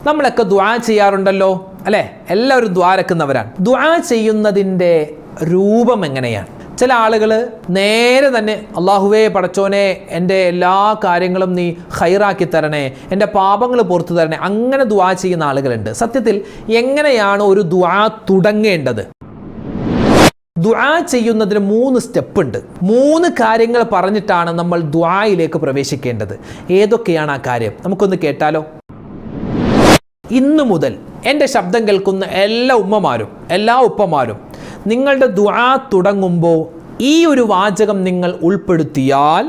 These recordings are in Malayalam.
നമ്മളൊക്കെ ദുആ ചെയ്യാറുണ്ടല്ലോ അല്ലേ? എല്ലാവരും ദ്വാരക്കുന്നവരാണ്. ദുആ ചെയ്യുന്നതിൻ്റെ രൂപം എങ്ങനെയാണ്? ചില ആളുകൾ നേരെ തന്നെ അള്ളാഹുവേ പടച്ചോനെ എൻ്റെ എല്ലാ കാര്യങ്ങളും നീ ഖൈറാക്കി തരണേ, എൻ്റെ പാപങ്ങൾ പുറത്തു തരണേ, അങ്ങനെ ദുആ ചെയ്യുന്ന ആളുകളുണ്ട്. സത്യത്തിൽ എങ്ങനെയാണ് ഒരു ദുആ തുടങ്ങേണ്ടത്? ദുആ ചെയ്യുന്നതിന് 3 സ്റ്റെപ്പ് ഉണ്ട്. 3 കാര്യങ്ങൾ പറഞ്ഞിട്ടാണ് നമ്മൾ ദുആയിലേക്ക് പ്രവേശിക്കേണ്ടത്. ഏതൊക്കെയാണ് ആ കാര്യം? നമുക്കൊന്ന് കേട്ടാലോ. ഇന്നു മുതൽ എൻ്റെ ശബ്ദം കേൾക്കുന്ന എല്ലാ ഉമ്മമാരും എല്ലാ ഉപ്പമാരും നിങ്ങളുടെ ദുആ തുടങ്ങുമ്പോൾ ഈ ഒരു വാചകം നിങ്ങൾ ഉൾപ്പെടുത്തിയാൽ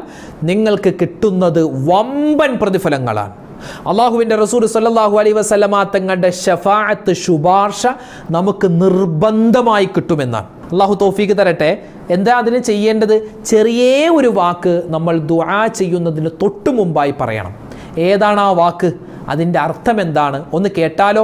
നിങ്ങൾക്ക് കിട്ടുന്നത് വമ്പൻ പ്രതിഫലങ്ങളാണ്. അള്ളാഹുവിൻ്റെ റസൂൽ സല്ലല്ലാഹു അലൈഹി വസല്ലമ തങ്ങളുടെ ശഫാഅത്ത് ശുപാർശ നമുക്ക് നിർബന്ധമായി കിട്ടുമെന്നാണ്. അള്ളാഹു തൗഫീഖ് തരട്ടെ. എന്താ അതിന് ചെയ്യേണ്ടത്? ചെറിയ ഒരു വാക്ക് നമ്മൾ ദുആ ചെയ്യുന്നതിന് തൊട്ടു മുമ്പായി പറയണം. ഏതാണ് ആ വാക്ക്? അതിൻ്റെ അർത്ഥം എന്താണ്? ഒന്ന് കേട്ടാലോ.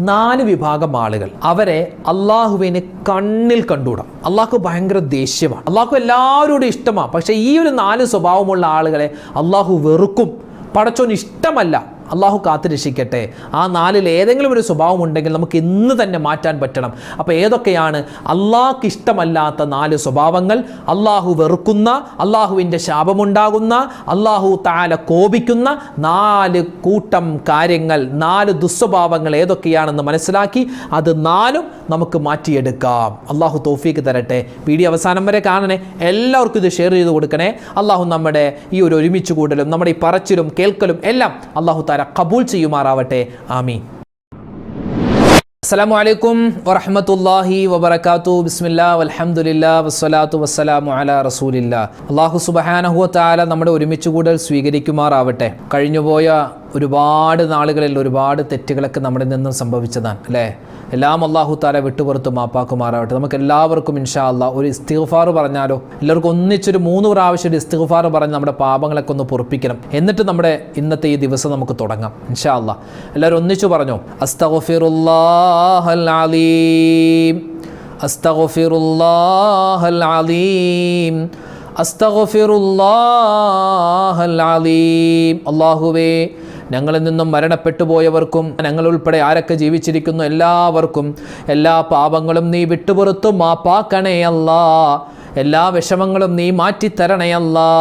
4 വിഭാഗം ആളുകൾ, അവരെ അള്ളാഹുവിന് കണ്ണിൽ കണ്ടുകൂടാം. അള്ളാഹു ഭയങ്കര ദേഷ്യമാണ്. അള്ളാഹു എല്ലാവരോടും ഇഷ്ടമാണ്. പക്ഷേ ഈ ഒരു 4 സ്വഭാവമുള്ള ആളുകളെ അള്ളാഹു വെറുക്കും. പടച്ചോന് ഇഷ്ടമല്ല. അള്ളാഹു കാത്തുരക്ഷിക്കട്ടെ. ആ 4ൽ ഏതെങ്കിലും ഒരു സ്വഭാവം ഉണ്ടെങ്കിൽ നമുക്ക് ഇന്ന് തന്നെ മാറ്റാൻ പറ്റണം. അപ്പോൾ ഏതൊക്കെയാണ് അള്ളാഹ്ക്ക് ഇഷ്ടമല്ലാത്ത 4 സ്വഭാവങ്ങൾ? അള്ളാഹു വെറുക്കുന്ന, അള്ളാഹുവിൻ്റെ ശാപമുണ്ടാകുന്ന, അള്ളാഹു തആല കോപിക്കുന്ന 4 കൂട്ടം കാര്യങ്ങൾ, 4 ദുസ്വഭാവങ്ങൾ ഏതൊക്കെയാണെന്ന് മനസ്സിലാക്കി അത് 4ഉം നമുക്ക് മാറ്റിയെടുക്കാം. അള്ളാഹു തൗഫീഖ് തരട്ടെ. വീഡിയോ അവസാനം വരെ കാണണേ. എല്ലാവർക്കും ഇത് ഷെയർ ചെയ്ത് കൊടുക്കണേ. അള്ളാഹു നമ്മുടെ ഈ ഒരു ഒരുമിച്ച് കൂടലും നമ്മുടെ ഈ പറച്ചിലും കേൾക്കലും എല്ലാം അള്ളാഹു ഖബൂൽ ചെയ്യുമാറാവട്ടെ. ആമീൻ. അസ്സലാമു അലൈക്കും വറഹ്മത്തുള്ളാഹി വബറകാതുഹു. ബിസ്മില്ലാഹി വൽഹംദുലില്ലാഹി വസ്സലാത്തു വസ്സലാമു അലാ റസൂലില്ലാഹ്. അല്ലാഹു സുബ്ഹാനഹു വ തആല നമ്മുടെ ഒരുമിച്ച് കൂടൽ സ്വീകരിക്കുമാറാവട്ടെ. കഴിഞ്ഞുപോയ ഒരുപാട് നാളുകളിൽ ഒരുപാട് തെറ്റുകളൊക്കെ നമ്മുടെ നിന്നും സംഭവിച്ചതാണ് അല്ലേ? എല്ലാം അല്ലാഹു തആല വിട്ടുപുറത്ത് മാപ്പാക്കുമാറാവട്ടെ. നമുക്ക് എല്ലാവർക്കും ഇൻഷാ അല്ലാഹ് ഒരു ഇസ്തിഗ്ഫാർ പറഞ്ഞാലോ. എല്ലാവർക്കും ഒന്നിച്ചൊരു 3 പ്രാവശ്യം ഒരു ഇസ്തിഗ്ഫാർ പറഞ്ഞ് നമ്മുടെ പാപങ്ങളൊക്കെ ഒന്ന് പൊറുപ്പിക്കണം. എന്നിട്ട് നമ്മുടെ ഇന്നത്തെ ഈ ദിവസം നമുക്ക് തുടങ്ങാം ഇൻഷാ അല്ലാഹ്. എല്ലാവരും ഒന്നിച്ചു പറഞ്ഞോ. അസ്തഗ്ഫിറുല്ലാഹൽ അലീം, അസ്തഗ്ഫിറുല്ലാഹൽ അലീം, അസ്തഗ്ഫിറുല്ലാഹൽ അലീം. അല്ലാഹുവേ, ഞങ്ങളിൽ നിന്നും മരണപ്പെട്ടു പോയവർക്കും ഞങ്ങൾ ഉൾപ്പെടെ ആരൊക്കെ ജീവിച്ചിരിക്കുന്നു എല്ലാവർക്കും എല്ലാ പാപങ്ങളും നീ വിട്ടുപുറത്തു മാപ്പാക്കണേ അല്ലാ. എല്ലാ വിഷമങ്ങളും നീ മാറ്റിത്തരണേ അല്ലാ.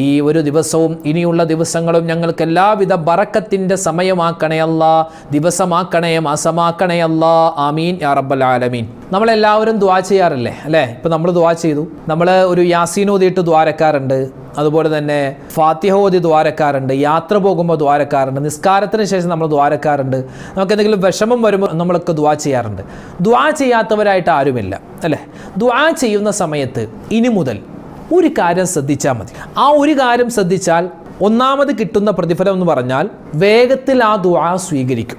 ഈ ഒരു ദിവസവും ഇനിയുള്ള ദിവസങ്ങളും ഞങ്ങൾക്ക് എല്ലാവിധ ബറക്കത്തിൻ്റെ സമയമാക്കണേ അല്ലാ, ദിവസമാക്കണേ, മാസമാക്കണേ അല്ലാ. ആമീൻ യാ റബ്ബൽ ആലമീൻ. നമ്മളെല്ലാവരും ദുആ ചെയ്യാറില്ലേ അല്ലേ? ഇപ്പം നമ്മൾ ദുആ ചെയ്തു. നമ്മൾ ഒരു യാസീൻ ഓതിയിട്ട് ദ്വാരക്കാറുണ്ട്, അതുപോലെ തന്നെ ഫാത്തിഹ ഓതി ദ്വാരക്കാറുണ്ട്, യാത്ര പോകുമ്പോൾ ദ്വാരക്കാറുണ്ട്, നിസ്കാരത്തിന് ശേഷം നമ്മൾ ദ്വാരക്കാറുണ്ട്, നമുക്ക് എന്തെങ്കിലും വിഷമം വരുമ്പോൾ നമ്മളൊക്കെ ദുആ ചെയ്യാറുണ്ട്. ദുആ ചെയ്യാത്തവരായിട്ട് ആരുമില്ല അല്ലേ? ദുആ ചെയ്യുന്ന സമയത്ത് ഇനി മുതൽ ഒരു കാര്യം ശ്രദ്ധിച്ചാൽ മതി. ആ ഒരു കാര്യം ശ്രദ്ധിച്ചാൽ ഒന്നാമത് കിട്ടുന്ന പ്രതിഫലം എന്ന് പറഞ്ഞാൽ വേഗത്തിൽ ആ ദുആ സ്വീകരിക്കും.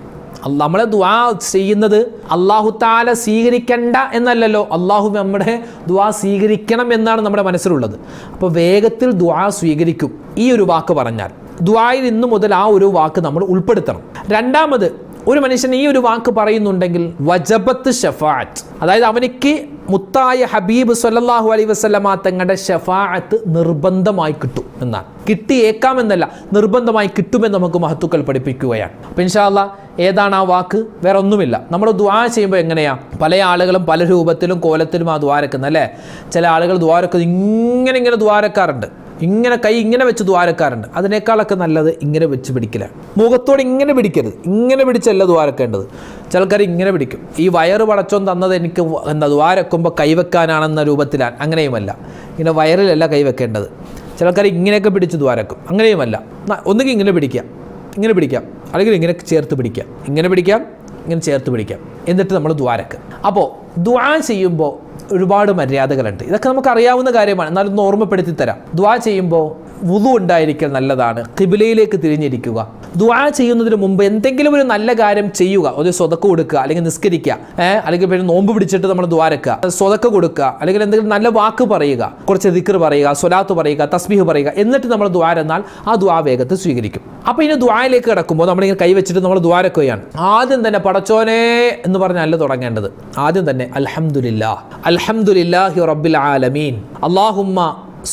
നമ്മളെ ദുആ ചെയ്യുന്നത് അല്ലാഹു തആല സ്വീകരിക്കണ്ട എന്നല്ലല്ലോ, അല്ലാഹു നമ്മുടെ ദുആ സ്വീകരിക്കണം എന്നാണ് നമ്മുടെ മനസ്സിലുള്ളത്. അപ്പോൾ വേഗത്തിൽ ദുആ സ്വീകരിക്കും ഈ ഒരു വാക്ക് പറഞ്ഞാൽ. ദുആയിൽ ഇന്നു മുതൽ ആ ഒരു വാക്ക് നമ്മൾ ഉൾപ്പെടുത്തണം. രണ്ടാമത്, ഒരു മനുഷ്യൻ ഈ ഒരു വാക്ക് പറയുന്നുണ്ടെങ്കിൽ വജബത്ത് ഷഫാഅത്ത്, അതായത് അവനിക്ക് മുത്തായ ഹബീബ് സല്ലല്ലാഹു അലൈഹി വസല്ലമ തങ്ങളുടെ ഷഫാഅത്ത് നിർബന്ധമായി കിട്ടും എന്നാണ്. കിട്ടിയേക്കാമെന്നല്ല, നിർബന്ധമായി കിട്ടുമെന്ന് നമുക്ക് മഹത്തുക്കൾ പഠിപ്പിക്കുകയാണ്. അപ്പം ഇൻഷാ അല്ലാഹ് ഏതാണ് ആ വാക്ക്? വേറെ ഒന്നുമില്ല. നമ്മൾ ദുആ ചെയ്യുമ്പോൾ എങ്ങനെയാണ്? പല ആളുകളും പല രൂപത്തിലും കോലത്തിലും ആ ദ്വാരക്കുന്നത് അല്ലേ? ചില ആളുകൾ ദ്വാരക്കുന്നത് ഇങ്ങനെ ദ്വാരക്കാറുണ്ട്, ഇങ്ങനെ കൈ ഇങ്ങനെ വെച്ച് ദ്വാരക്കാറുണ്ട്. അതിനേക്കാളൊക്കെ നല്ലത് ഇങ്ങനെ വെച്ച് പിടിക്കലാണ്. മുഖത്തോട് ഇങ്ങനെ പിടിക്കരുത്, ഇങ്ങനെ പിടിച്ചല്ല ദ്വാരക്കേണ്ടത്. ചിലക്കാർ ഇങ്ങനെ പിടിക്കും. ഈ വയറ് പടച്ചോൻ തന്നത് എനിക്ക് ദ്വാരക്കുമ്പോൾ കൈവെക്കാനാണെന്ന രൂപത്തിലാണ്. അങ്ങനെയുമല്ല, ഇങ്ങനെ വയറിലല്ല കൈവെക്കേണ്ടത്. ചിലക്കാർ ഇങ്ങനെയൊക്കെ പിടിച്ച് ദ്വാരക്കും. അങ്ങനെയുമല്ല. ഒന്നുകിൽ ഇങ്ങനെ പിടിക്കാം, ഇങ്ങനെ പിടിക്കാം, അല്ലെങ്കിൽ ഇങ്ങനെ ചേർത്ത് പിടിക്കാം, ഇങ്ങനെ പിടിക്കാം, ഇങ്ങനെ ചേർത്ത് പിടിക്കാം, എന്നിട്ട് നമ്മൾ ദ്വാരക്ക്. അപ്പോൾ ദുആ ചെയ്യുമ്പോൾ ഒരുപാട് മര്യാദകളുണ്ട്. ഇതൊക്കെ നമുക്ക് അറിയാവുന്ന കാര്യമാണ്, എന്നാലും ഒന്ന് ഓർമ്മപ്പെടുത്തി തരാം. ദുആ ചെയ്യുമ്പോൾ വുളു ഉണ്ടായിരിക്കൽ നല്ലതാണ്. ഖിബ്ലയിലേക്ക് തിരിഞ്ഞിരിക്കുക. ദുആ ചെയ്യുന്നതിന് മുമ്പ് എന്തെങ്കിലും ഒരു നല്ല കാര്യം ചെയ്യുക. ഒരു സ്വതക്ക കൊടുക്കുക, അല്ലെങ്കിൽ നിസ്കരിക്കുക, അല്ലെങ്കിൽ പിന്നെ നോമ്പ് പിടിച്ചിട്ട് നമ്മൾ ദ്വാരക്കുക, സ്വതക്ക കൊടുക്കുക, അല്ലെങ്കിൽ എന്തെങ്കിലും നല്ല വാക്ക് പറയുക, കുറച്ച് ദിക്ർ പറയുക, സ്വലാത്ത് പറയുക, തസ്ബീഹ് പറയുക, എന്നിട്ട് നമ്മൾ ദ്വാരെന്നാൽ ആ ദുആ വേഗത്തിൽ സ്വീകരിക്കും. അപ്പോൾ ഇനി ദുആയിലേക്ക് കിടക്കുമ്പോൾ നമ്മളിങ്ങനെ കൈവച്ചിട്ട് നമ്മൾ ദ്വാരക്കുകയാണ്. ആദ്യം തന്നെ പടച്ചോനെ എന്ന് പറഞ്ഞല്ല തുടങ്ങേണ്ടത്. ആദ്യം തന്നെ അൽഹംദുലില്ലാഹ്, അൽഹംദുലില്ലാഹി റബ്ബിൽ ആലമീൻ, അല്ലാഹുമ്മ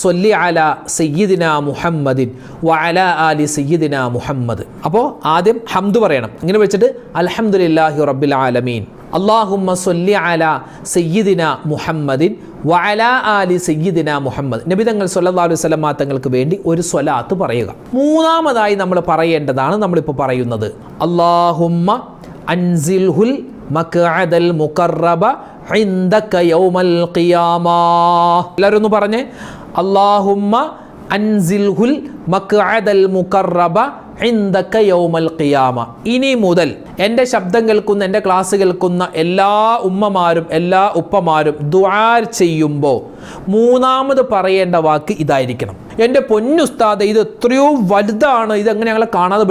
സ്വല്ലി അലാ സയ്യിദിന മുഹമ്മദിൻ വഅലാ ആലി സയ്യിദിന മുഹമ്മദ്. അപ്പോൾ ആദ്യം ഹംദ് പറയണം. ഇങ്ങനെ വെച്ചിട്ട് അൽഹംദുലില്ലാഹി റബ്ബിൽ ആലമീൻ, അല്ലാഹുമ്മ സ്വല്ലി അലാ സയ്യിദിന മുഹമ്മദിൻ വഅലാ ആലി സയ്യിദിന മുഹമ്മദ്. നബി തങ്ങൾ സല്ലല്ലാഹു അലൈഹി വസല്ലം തങ്ങൾക്ക് വേണ്ടി ഒരു സ്വലാത്ത് പറയുക. മൂന്നാമതായി നമ്മൾ പറയേണ്ടതാണ് നമ്മളിപ്പോൾ പറയുന്നത്, അല്ലാഹുമ്മ അൻസിൽഹുൽ മഖ്അദൽ മുഖറബ ഇൻദക യൗമൽ ഖിയാമ. എല്ലാവരും ഒന്ന് പറഞ്ഞേ, അല്ലാഹുമ്മ അൻസിൽഹുൽ മഖ്അദൽ മുഖറബ ഇൻദക യൗമൽ ഖിയാമ. ഇനി മുതൽ എൻ്റെ ശബ്ദം കേൾക്കുന്ന, എൻ്റെ ക്ലാസ് കേൾക്കുന്ന എല്ലാ ഉമ്മമാരും എല്ലാ ഉപ്പമാരും ദുആ ചെയ്യുമ്പോൾ മൂന്നാമത് പറയേണ്ട വാക്ക് ഇതായിരിക്കണം. എൻ്റെ പൊന്നുസ്താദ്, ഇത് എത്രയോ വലുതാണ്, ഇതെങ്ങനെ ഞങ്ങളെ കാണാതെ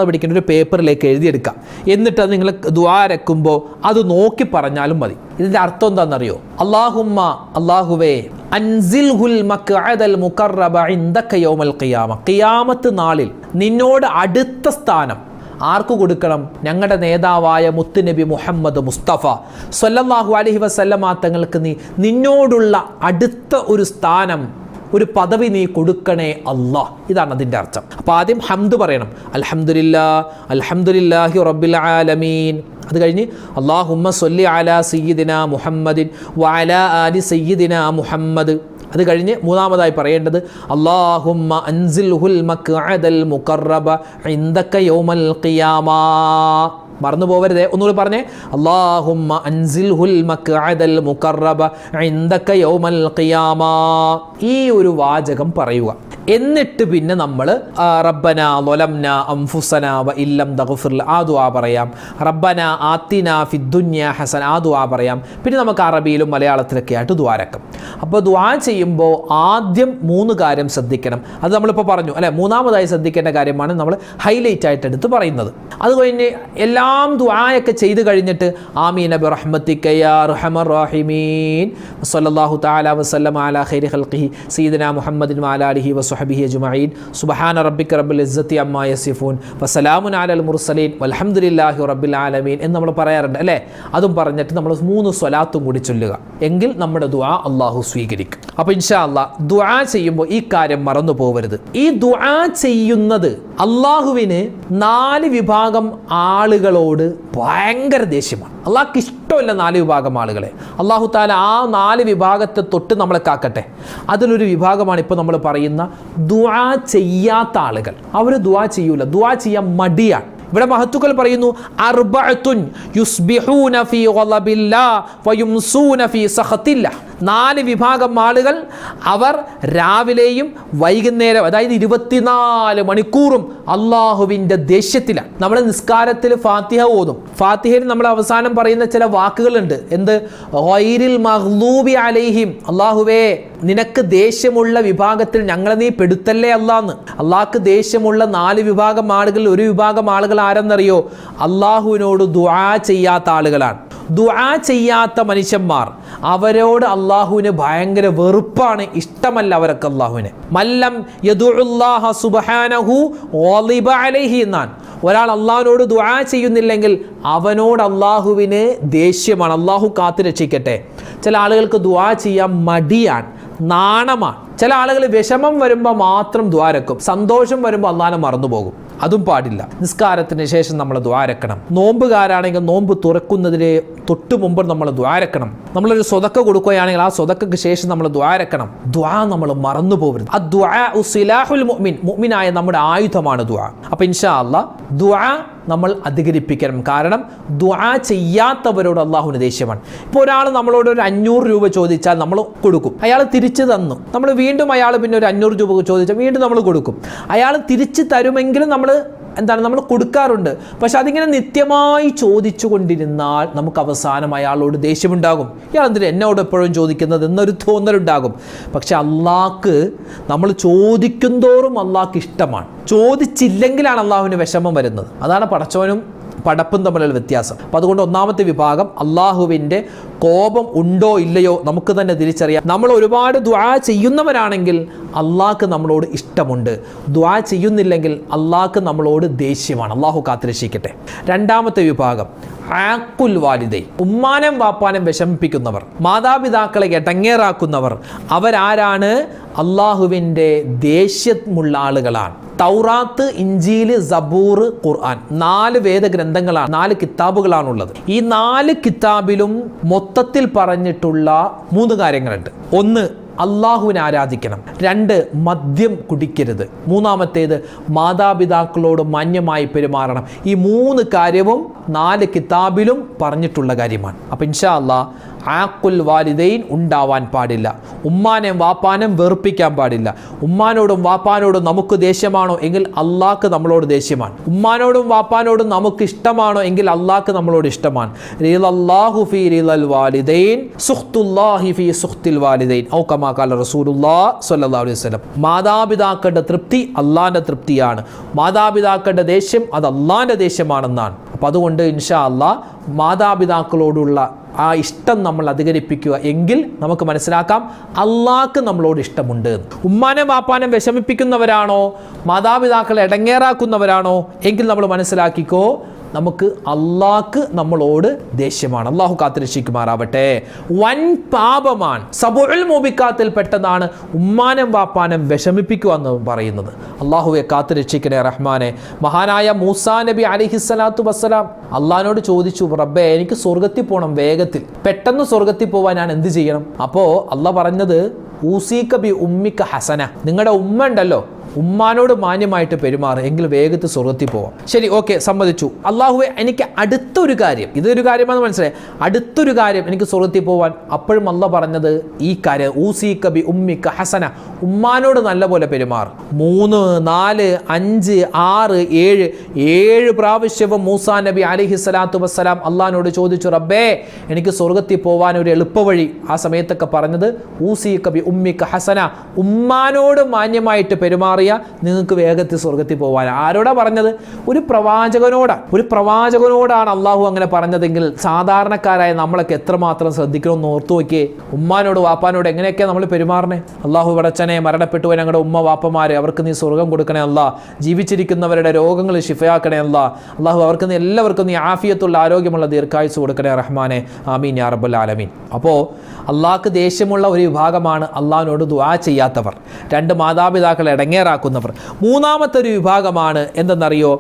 പഠിക്കുന്ന ഒരു പേപ്പറിലേക്ക് എഴുതിയെടുക്കാം, എന്നിട്ട് അത് നിങ്ങൾ ദുആ രക്കുമ്പോൾ അത് നോക്കി പറഞ്ഞാലും മതി. ഇതിൻ്റെ അർത്ഥം എന്താണെന്നറിയോ? അല്ലാഹുമ്മ, അല്ലാഹുവേ, അൻസിൽഹുൽ മഖ്അദൽ മുഖറബ ഇൻദക യൗമൽ ഖിയാമ. ഖിയാമത്ത് നാളിൽ നിന്നോട് അടുത്ത സ്ഥാനം ആർക്ക് കൊടുക്കണം? ഞങ്ങളുടെ നേതാവായ മുത്തുനബി മുഹമ്മദ് മുസ്തഫ സ്വല്ലല്ലാഹു അലൈഹി വസല്ലമ തങ്ങൾക്ക് നിന്നോടുള്ള അടുത്ത ഒരു സ്ഥാനം, ഒരു പദവി നീ കൊടുക്കണേ അല്ലാഹ്. ഇതാണ് അതിൻ്റെ അർത്ഥം. അപ്പോൾ ആദ്യം ഹംദ് പറയണം, അൽഹംദുലില്ലാഹി റബ്ബിൽ ആലമീൻ. അത് കഴിഞ്ഞ് അല്ലാഹുമ്മ സ്വല്ലി അലാ സയ്യിദിന മുഹമ്മദിൻ വഅലാ ആലി സയ്യിദിന മുഹമ്മദ്. അത് കഴിഞ്ഞ് മൂന്നാമതായി പറയേണ്ടത് അല്ലാഹുമ്മ അൻസിൽഹുൽ മഖ്അദൽ മുഖറബ ഇൻദക യൗമൽ ഖിയാമ. മറന്നു പോവരുതേ, ഒന്നുകൂടി പറഞ്ഞേ, അല്ലാഹുമ്മ അൻസിൽഹുൽ മഖ്അദൽ മുഖറബ ഇൻദക യൗമൽ ഖിയാമ. ഈ ഒരു വാചകം പറയുക. എന്നിട്ട് പിന്നെ നമ്മൾ റബ്ബന ളലംന അൻഫുസന വ ഇല്ലം തഗ്ഫിർ ആ ദുആ പറയാം. റബ്ബന ആതിന ഫിദ്ദുനിയ ഹസന ആ ദുആ പറയാം. പിന്നെ നമുക്ക് അറബിയിലും മലയാളത്തിലൊക്കെ ആയിട്ട് ദുആ രക്കാം. അപ്പോൾ ദുആ ചെയ്യുമ്പോൾ ആദ്യം 3 കാര്യം ശ്രദ്ധിക്കണം. അത് നമ്മളിപ്പോൾ പറഞ്ഞു അല്ലേ. മൂന്നാമതായി ശ്രദ്ധിക്കേണ്ട കാര്യമാണ് നമ്മൾ ഹൈലൈറ്റ് ആയിട്ട് എടുത്ത് പറയുന്നത്. അത് കഴിഞ്ഞ് എല്ലാം ദുആയൊക്കെ ചെയ്ത് കഴിഞ്ഞിട്ട് ആമീന ബിറഹ്മതിക യാ അർഹമർ റഹീമീൻ സ്വല്ലല്ലാഹു തആല വസല്ലമ അലാ ഖൈരി ഖൽഖിഹി സയ്യിദിന മുഹമ്മദിൻ വഅലാ ആലിഹി വസ്വഹ്ബിഹി അജ്മഈൻ സുബ്ഹാന റബ്ബിക റബ്ബിൽ ഇസ്സത്തി അമ്മാ യസിഫൂൻ വസലാമുൻ അലൽ മുർസലീൻ വൽഹംദുലില്ലാഹി റബ്ബിൽ ആലമീൻ എന്ന് നമ്മൾ പറയാറുണ്ട് അല്ലേ. അതും പറഞ്ഞിട്ട് നമ്മൾ 3 സ്വലാത്തും കൂടി ചൊല്ലുക. എങ്കിൽ നമ്മുടെ ദുആ അല്ലാഹു സ്വീകരിക്കും. അപ്പോൾ ഇൻഷാ അല്ലാഹ് ദുആ ചെയ്യുമ്പോൾ ഈ കാര്യം മറന്നു പോകരുത്. ഈ ദുആ ചെയ്യുന്നത് അല്ലാഹുവിന് 4 വിഭാഗം ആളുകളോട് ഭയങ്കര ദേഷ്യമാണ്. അള്ളാഹ്ക്ക് ഇഷ്ടമല്ല 4 വിഭാഗം ആളുകളെ. അല്ലാഹു തആല ആ 4 വിഭാഗത്തെ തൊട്ട് നമ്മളെ കാക്കട്ടെ. അതിലൊരു വിഭാഗമാണ് ഇപ്പോൾ നമ്മൾ പറയുന്ന ദുആ ചെയ്യാത്ത ആളുകൾ. അവർ ദുആ ചെയ്യൂല, ദുആ ചെയ്യാൻ മടിയാണ്. ഇവിടെ മഹത്തുക്കൾ പറയുന്നു, അർബഅത്തുൻ യുസ്ബിഹൂന ഫീ ഗളബില്ലാഹ് വയുംസൂന ഫീ സഖത്തില്ലാഹ്. 4 വിഭാഗം ആളുകൾ അവർ രാവിലെയും വൈകുന്നേരം, അതായത് 24 മണിക്കൂറും അള്ളാഹുവിൻ്റെ ദേഷ്യത്തിലാണ്. നമ്മൾ നിസ്കാരത്തിൽ ഫാത്തിഹ ഓതും. ഫാത്തിഹയിൽ നമ്മൾ അവസാനം പറയുന്ന ചില വാക്കുകളുണ്ട്. എന്ത്? ഗൈരിൽ മഗ്ലൂബി അലൈഹിം, അള്ളാഹുവേ നിനക്ക് ദേഷ്യമുള്ള വിഭാഗത്തിൽ ഞങ്ങളെ നീ പെടുത്തല്ലേ അല്ലാന്ന്. അള്ളാഹ്ക്ക് ദേഷ്യമുള്ള 4 വിഭാഗം ആളുകൾ, ഒരു വിഭാഗം ആളുകൾ ആരെന്നറിയോ? അള്ളാഹുവിനോട് ദുആ ചെയ്യാത്ത ആളുകളാണ്. ദുആ ചെയ്യാത്ത മനുഷ്യന്മാർ, അവരോട് അള്ളാഹുവിന് ഭയങ്കര വെറുപ്പാണ്, ഇഷ്ടമല്ല അവരൊക്കെ അള്ളാഹുവിനെ. മല്ലം യദുഉല്ലാഹ സുബ്ഹാനഹു ഗളിബ അലൈഹി എന്നാണ്. ഒരാൾ അള്ളാഹുവിനോട് ദുആ ചെയ്യുന്നില്ലെങ്കിൽ അവനോട് അള്ളാഹുവിന് ദേഷ്യമാണ്. അള്ളാഹു കാത്തു രക്ഷിക്കട്ടെ. ചില ആളുകൾക്ക് ദുആ ചെയ്യാൻ മടിയാണ്, നാണമാണ്. ചില ആളുകൾ വിഷമം വരുമ്പോൾ മാത്രം ദുആ രക്കും, സന്തോഷം വരുമ്പോൾ അള്ളാഹനെ മറന്നുപോകും. അതും പാടില്ല. നിസ്കാരത്തിന് ശേഷം നമ്മൾ ദുആ രക്കണം. നോമ്പുകാരാണെങ്കിൽ നോമ്പ് തുറക്കുന്നതിന് തൊട്ട് മുമ്പ് നമ്മൾ ദുആ രക്കണം. നമ്മളൊരു സ്വതക്ക കൊടുക്കുകയാണെങ്കിൽ ആ സ്വതക്കക്ക് ശേഷം നമ്മൾ ദുആ രക്കണം. ദുആ നമ്മൾ മറന്നു പോകരുത്. അദ്ദുആഉ സിലാഹുൽ മുഅ്മിൻ, മുഅ്മിനായ നമ്മുടെ ആയുധമാണ് ദുആ. അപ്പോൾ ഇൻഷാ അല്ലാഹ് ദുആ നമ്മൾ അധികരിപ്പിക്കണം. കാരണം ദുആ ചെയ്യാത്തവരോട് അള്ളാഹുവിന് ദേഷ്യമാണ്. ഇപ്പോൾ ഒരാൾ നമ്മളോട് ഒരു 500 രൂപ ചോദിച്ചാൽ നമ്മൾ കൊടുക്കും. അയാൾ തിരിച്ചു തന്നു. നമ്മൾ വീണ്ടും അയാൾ പിന്നെ ഒരു 500 രൂപ ചോദിച്ചാൽ വീണ്ടും നമ്മൾ കൊടുക്കും. അയാൾ തിരിച്ചു തരുമെങ്കിലും നമ്മൾ കൊടുക്കാറുണ്ട്. പക്ഷെ അതിങ്ങനെ നിത്യമായി ചോദിച്ചു കൊണ്ടിരുന്നാൽ നമുക്ക് അവസാനം അയാളോട് ദേഷ്യമുണ്ടാകും. ഇയാൾ എന്തിനാ എന്നോട് എപ്പോഴും ചോദിക്കുന്നത് എന്നൊരു തോന്നലുണ്ടാകും. പക്ഷെ അള്ളാഹ്ക്ക് നമ്മൾ ചോദിക്കും തോറും അള്ളാഹ്ക്ക് ഇഷ്ടമാണ്. ചോദിച്ചില്ലെങ്കിലാണ് അള്ളാഹുവിന് വിഷമം വരുന്നത്. അതാണ് പടച്ചവനും പടപ്പും തമ്മിലുള്ള വ്യത്യാസം. അപ്പോൾ അതുകൊണ്ട് ഒന്നാമത്തെ വിഭാഗം, അള്ളാഹുവിൻ്റെ കോപം ഉണ്ടോ ഇല്ലയോ നമുക്ക് തന്നെ തിരിച്ചറിയാം. നമ്മൾ ഒരുപാട് ദുആ ചെയ്യുന്നവരാണെങ്കിൽ അള്ളാഹ്ക്ക് നമ്മളോട് ഇഷ്ടമുണ്ട്. ദുആ ചെയ്യുന്നില്ലെങ്കിൽ അള്ളാഹ്ക്ക് നമ്മളോട് ദേഷ്യമാണ്. അള്ളാഹു കാത്തുരക്ഷിക്കട്ടെ. രണ്ടാമത്തെ വിഭാഗം ആഖുൽ വാലിദൈ, ഉമ്മാനം വാപ്പാനം വിഷമിപ്പിക്കുന്നവർ, മാതാപിതാക്കളെ എടങ്ങേറാക്കുന്നവർ. അവരാരാണ്? അള്ളാഹുവിൻ്റെ ദേഷ്യമുള്ള ആളുകളാണ്. തൗറാത്ത്, ഇഞ്ചീല്, സബൂർ, ഖുർആൻ 4 വേദഗ്രന്ഥങ്ങളാണ്, 4 കിതാബുകളാണുള്ളത്. ഈ 4 കിതാബിലും മൊത്തത്തിൽ പറഞ്ഞിട്ടുള്ള 3 കാര്യങ്ങളുണ്ട്. 1, അള്ളാഹുവിനെ ആരാധിക്കണം. 2, മദ്യം കുടിക്കരുത്. 3-ാമത്തേത് മാതാപിതാക്കളോട് മാന്യമായി പെരുമാറണം. ഈ 3 കാര്യവും 4 കിതാബിലും പറഞ്ഞിട്ടുള്ള കാര്യമാണ്. അപ്പം ഇൻഷാ അല്ലാഹ് ആഖുൽ വാലിദൈൻ ഉണ്ടാവാൻ പാടില്ല. ഉമ്മാനെയും വാപ്പാനും വെറുപ്പിക്കാൻ പാടില്ല. ഉമ്മാനോടും വാപ്പാനോടും നമുക്ക് ദേഷ്യമാണോ എങ്കിൽ അള്ളാഹ്ക്ക് നമ്മളോട് ദേഷ്യമാണ്. ഉമ്മാനോടും വാപ്പാനോടും നമുക്ക് ഇഷ്ടമാണോ എങ്കിൽ അള്ളാഹ്ക്ക് നമ്മളോട് ഇഷ്ടമാണ്. റിളല്ലാഹു ഫീ റിളൽ വാലിദൈൻ സുഖ്തുല്ലാഹി ഫീ സുഖ്തിൽ വാലിദൈൻ ഔ കമാ ഖാല റസൂലുള്ളാഹി സ്വല്ലല്ലാഹു അലൈഹി വസല്ലം. മാതാപിതാക്കളുടെ തൃപ്തി അള്ളാഹിൻ്റെ തൃപ്തിയാണ്, മാതാപിതാക്കളുടെ ദേഷ്യം അത് അള്ളാഹിൻ്റെ ദേഷ്യമാണെന്നാണ്. അപ്പം അതുകൊണ്ട് ഇൻഷാ അല്ലാഹ് മാതാപിതാക്കളോടുള്ള ആ ഇഷ്ടം നമ്മൾ അധികരിപ്പിക്കുക എങ്കിൽ നമുക്ക് മനസ്സിലാക്കാം അള്ളാഹ്ക്ക് നമ്മളോട് ഇഷ്ടമുണ്ട്. ഉമ്മാനെ വാപ്പാനെ വിഷമിപ്പിക്കുന്നവരാണോ, മാതാപിതാക്കളെ ഇടങ്ങേറാക്കുന്നവരാണോ എങ്കിൽ നമ്മൾ മനസ്സിലാക്കിക്കോ നമുക്ക് അള്ളാഹ്ക്ക് നമ്മളോട് ദേഷ്യമാണ്. അള്ളാഹു കാത്തുരക്ഷിക്കുമാറാവട്ടെ. വൻ പാപമാണ്, സബുൽ മുബിക്കാത്തിൽ പെട്ടതാണ് ഉമ്മാനം വാപ്പാനം വിഷമിപ്പിക്കുക എന്ന് പറയുന്നത്. അള്ളാഹുവെ കാത്തുരക്ഷിക്കണേ റഹ്മാനെ. മഹാനായ മൂസാ നബി അലൈഹിസ്സലാത്തു വസ്സലാം അള്ളാഹിനോട് ചോദിച്ചു, റബ്ബേ എനിക്ക് സ്വർഗത്തിൽ പോകണം, വേഗത്തിൽ പെട്ടെന്ന് സ്വർഗത്തിൽ പോവാൻ ഞാൻ എന്ത് ചെയ്യണം? അപ്പോൾ അള്ളാഹ് പറഞ്ഞത് ഊസീക ബി ഉമ്മിക ഹസന, നിങ്ങളുടെ ഉമ്മ ഉണ്ടല്ലോ, ഉമ്മാനോട് മാന്യമായിട്ട് പെരുമാറും എങ്കിൽ വേഗത്തിൽ സ്വർഗത്തിൽ പോവാം. ശരി, ഓക്കെ, സമ്മതിച്ചു. അള്ളാഹുവെ എനിക്ക് അടുത്തൊരു കാര്യം, ഇതൊരു കാര്യമാണെന്ന് മനസ്സിലായി, അടുത്തൊരു കാര്യം എനിക്ക് സ്വർഗത്തിൽ പോവാൻ. അപ്പോഴും അള്ളാഹ് പറഞ്ഞത് ഈ കാര്യം, ഊസീക ബി ഉമ്മിക ഹസന, ഉമ്മാനോട് നല്ലപോലെ പെരുമാറും. 3, 4, 5, 6, 7 പ്രാവശ്യവും മൂസാ നബി അലൈഹിസ്സലാത്തു വസ്സലാം അള്ളാഹിനോട് ചോദിച്ചു, റബ്ബേ എനിക്ക് സ്വർഗത്തിൽ പോവാൻ ഒരു എളുപ്പവഴി. ആ സമയത്തൊക്കെ പറഞ്ഞത് ഊസീക ബി ഉമ്മിക ഹസന, ഉമ്മാനോട് മാന്യമായിട്ട് പെരുമാറി നിങ്ങൾക്ക് വേഗത്തിൽ സ്വർഗത്തിൽ പോകാൻ. ആരോടാ പറഞ്ഞത്? ഒരു പ്രവാചകനോടാണ് അള്ളാഹു അങ്ങനെ പറഞ്ഞതെങ്കിൽ സാധാരണക്കാരായ നമ്മളൊക്കെ എത്രമാത്രം ശ്രദ്ധിക്കണമെന്ന് ഓർത്തു നോക്കിയേ. ഉമ്മാനോട് വാപ്പാനോട് എങ്ങനെയൊക്കെ നമ്മൾ പെരുമാറണേ. അള്ളാഹു പടച്ചനെ, മരണപ്പെട്ടു പോയ ഞങ്ങളുടെ ഉമ്മ വാപ്പമാരെ അവർക്ക് നീ സ്വർഗം കൊടുക്കണേ അല്ലാ, ജീവിച്ചിരിക്കുന്നവരുടെ രോഗങ്ങൾ ശിഫയാക്കണേ അല്ലാ. അള്ളാഹു അവർക്ക് നീ എല്ലാവർക്കും നീ ആഫിയത്തുള്ള ആരോഗ്യമുള്ള ദീർഘായുസ് കൊടുക്കണേ റഹ്മാനെ, ആമീൻ യാ റബ്ബൽ ആലമീൻ. അപ്പോൾ അള്ളാഹ്ക്ക് ദേഷ്യമുള്ള ഒരു വിഭാഗമാണ് അള്ളാഹിനോട് ദുആ ചെയ്യാത്തവർ, 2 മാതാപിതാക്കളെ ഇടങ്ങേറാക്കുന്നവർ. 3-ാമത്തെ ഒരു വിഭാഗമാണ് എന്തെന്നറിയോ?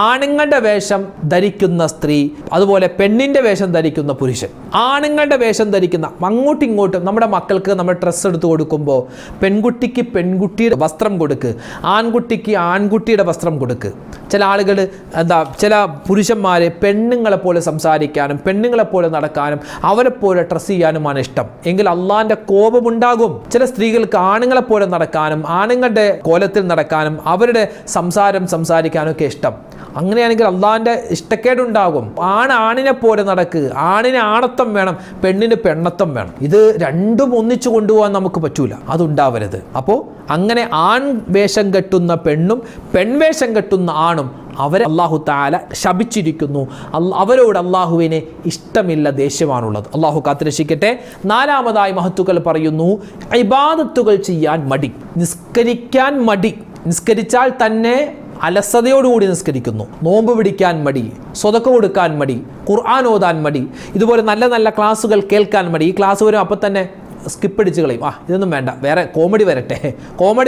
ആണുങ്ങളുടെ വേഷം ധരിക്കുന്ന സ്ത്രീ, അതുപോലെ പെണ്ണിൻ്റെ വേഷം ധരിക്കുന്ന പുരുഷൻ. ആണുങ്ങളുടെ വേഷം ധരിക്കുന്ന, അങ്ങോട്ടും ഇങ്ങോട്ടും നമ്മുടെ മക്കൾക്ക് നമ്മൾ ഡ്രസ്സ് എടുത്ത് കൊടുക്കുമ്പോൾ പെൺകുട്ടിക്ക് പെൺകുട്ടിയുടെ വസ്ത്രം കൊടുക്ക്, ആൺകുട്ടിക്ക് ആൺകുട്ടിയുടെ വസ്ത്രം കൊടുക്ക്. ചില ആളുകൾ ചില പുരുഷന്മാർ പെണ്ണുങ്ങളെ പോലെ സംസാരിക്കാനും പെണ്ണുങ്ങളെ പോലെ നടക്കാനും അവരെ പോലെ ഡ്രസ്സ് ചെയ്യാനുമാണ് ഇഷ്ടം എങ്കിൽ അള്ളാഹിൻ്റെ കോപമുണ്ടാകും. ചില സ്ത്രീകൾക്ക് ആണുങ്ങളെ പോലെ നടക്കാനും ആണുങ്ങളുടെ കോലത്തിൽ നടക്കാനും അവരുടെ സംസാരിക്കാനും ഒക്കെ ഇഷ്ടം. അങ്ങനെയാണെങ്കിൽ അള്ളാഹിൻ്റെ ഇഷ്ടക്കേടുണ്ടാകും. ആണിനെ പോലെ നടക്ക്, ആണിന് ആണത്വം വേണം, പെണ്ണിന് പെണ്ണത്വം വേണം. ഇത് രണ്ടും ഒന്നിച്ചു കൊണ്ടുപോകാൻ നമുക്ക് പറ്റൂല, അതുണ്ടാവരുത്. അപ്പോൾ അങ്ങനെ ആൺ വേഷം കെട്ടുന്ന പെണ്ണും പെൺവേഷം കെട്ടുന്ന ആണും അവരെ അള്ളാഹു തആല ശപിച്ചിരിക്കുന്നു. അവരോട് അള്ളാഹുവിനെ ഇഷ്ടമില്ല, ദേഷ്യമാണുള്ളത്. അള്ളാഹു കാത്തുരക്ഷിക്കട്ടെ. 4-ാമതായി മഹത്തുക്കൾ പറയുന്നു, ഇബാദത്തുകൾ ചെയ്യാൻ മടി, നിസ്കരിക്കാൻ മടി. നിസ്കരിച്ചാൽ തന്നെ അലസതയോടുകൂടി നിസ്കരിക്കുന്നു. നോമ്പ് പിടിക്കാൻ മടി, സ്വതക്ക കൊടുക്കാൻ മടി, ഖുർആൻ ഓതാൻ മടി, ഇതുപോലെ നല്ല നല്ല ക്ലാസ്സുകൾ കേൾക്കാൻ മടി. ഈ ക്ലാസ് വരും അപ്പോൾ തന്നെ സ്കിപ്പ് അടിച്ച് കളയും. ഇതൊന്നും വേണ്ട, വേറെ കോമഡി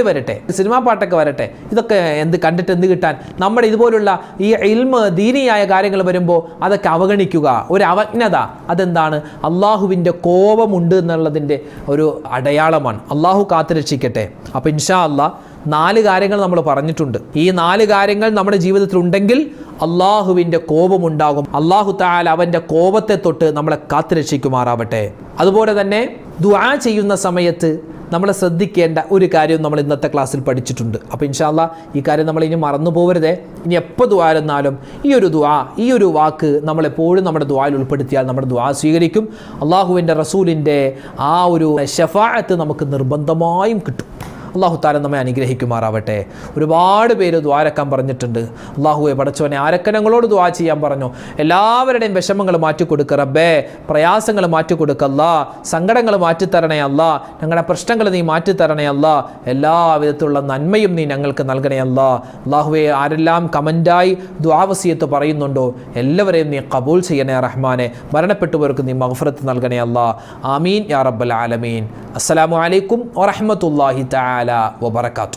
വരട്ടെ, സിനിമാ പാട്ടൊക്കെ വരട്ടെ, ഇതൊക്കെ കണ്ടിട്ട് എന്ത് കിട്ടാൻ. നമ്മുടെ ഇതുപോലുള്ള ഈ ഇൽമ് ദീനിയായ കാര്യങ്ങൾ വരുമ്പോൾ അതൊക്കെ അവഗണിക്കുക, ഒരു അവജ്ഞത. അതെന്താണ്? അള്ളാഹുവിൻ്റെ കോപമുണ്ട് എന്നുള്ളതിൻ്റെ ഒരു അടയാളമാണ്. അള്ളാഹു കാത്തുരക്ഷിക്കട്ടെ. അപ്പോൾ ഇൻഷാ അല്ലാഹ് 4 കാര്യങ്ങൾ നമ്മൾ പറഞ്ഞിട്ടുണ്ട്. ഈ 4 കാര്യങ്ങൾ നമ്മുടെ ജീവിതത്തിൽ ഉണ്ടെങ്കിൽ അള്ളാഹുവിൻ്റെ കോപമുണ്ടാകും. അള്ളാഹു തആല അവൻ്റെ കോപത്തെ തൊട്ട് നമ്മളെ കാത്തുരക്ഷിക്കുമാറാവട്ടെ. അതുപോലെ തന്നെ ദുആ ചെയ്യുന്ന സമയത്ത് നമ്മൾ ശ്രദ്ധിക്കേണ്ട ഒരു കാര്യം നമ്മൾ ഇന്നത്തെ ക്ലാസ്സിൽ പഠിച്ചിട്ടുണ്ട്. അപ്പോൾ ഇൻഷാ അല്ലാഹ് ഈ കാര്യം നമ്മൾ ഇനി മറന്നു പോകരുതേ. ഇനി എപ്പോൾ ദുആ ഇരുന്നാലും ഈ ഒരു വാക്ക് നമ്മളെപ്പോഴും നമ്മുടെ ദുആയിൽ ഉൾപ്പെടുത്തിയാൽ നമ്മുടെ ദുആ സ്വീകരിക്കും. അള്ളാഹുവിൻ്റെ റസൂലിൻ്റെ ആ ഒരു ശഫാഅത്ത് നമുക്ക് നിർബന്ധമായും കിട്ടും. അള്ളാഹു താല നമ്മെ അനുഗ്രഹിക്കുമാറാവട്ടെ. ഒരുപാട് പേര് ദ്വാരക്കാൻ പറഞ്ഞിട്ടുണ്ട്. അള്ളാഹുവെ പടച്ചവനെ, ആരൊക്കെ ഞങ്ങളോട് ദ്വാ ചെയ്യാൻ പറഞ്ഞു, എല്ലാവരുടെയും വിഷമങ്ങൾ മാറ്റിക്കൊടുക്കുക റബ്ബേ, പ്രയാസങ്ങൾ മാറ്റിക്കൊടുക്കുക അല്ലാ, സങ്കടങ്ങൾ മാറ്റിത്തരണേ അല്ലാ, ഞങ്ങളുടെ പ്രശ്നങ്ങൾ നീ മാറ്റിത്തരണേ അല്ലാ, എല്ലാവിധത്തിലുള്ള നന്മയും നീ ഞങ്ങൾക്ക് നൽകണേ അല്ലാ. അള്ളാഹുവെ, ആരെല്ലാം കമൻ്റായി ദ്വാവസിയത്ത് പറയുന്നുണ്ടോ എല്ലാവരെയും നീ കബൂൽ ചെയ്യണേ റഹ്മാനെ. മരണപ്പെട്ടവർക്ക് നീ മഗ്ഫിറത്ത് നൽകണേ അല്ലാ. ആമീൻ യാ റബ്ബൽ ആലമീൻ. അസ്സലാമു അലൈക്കും വറഹ്മത്തുള്ളാഹി തആല വബറകാതുഹു.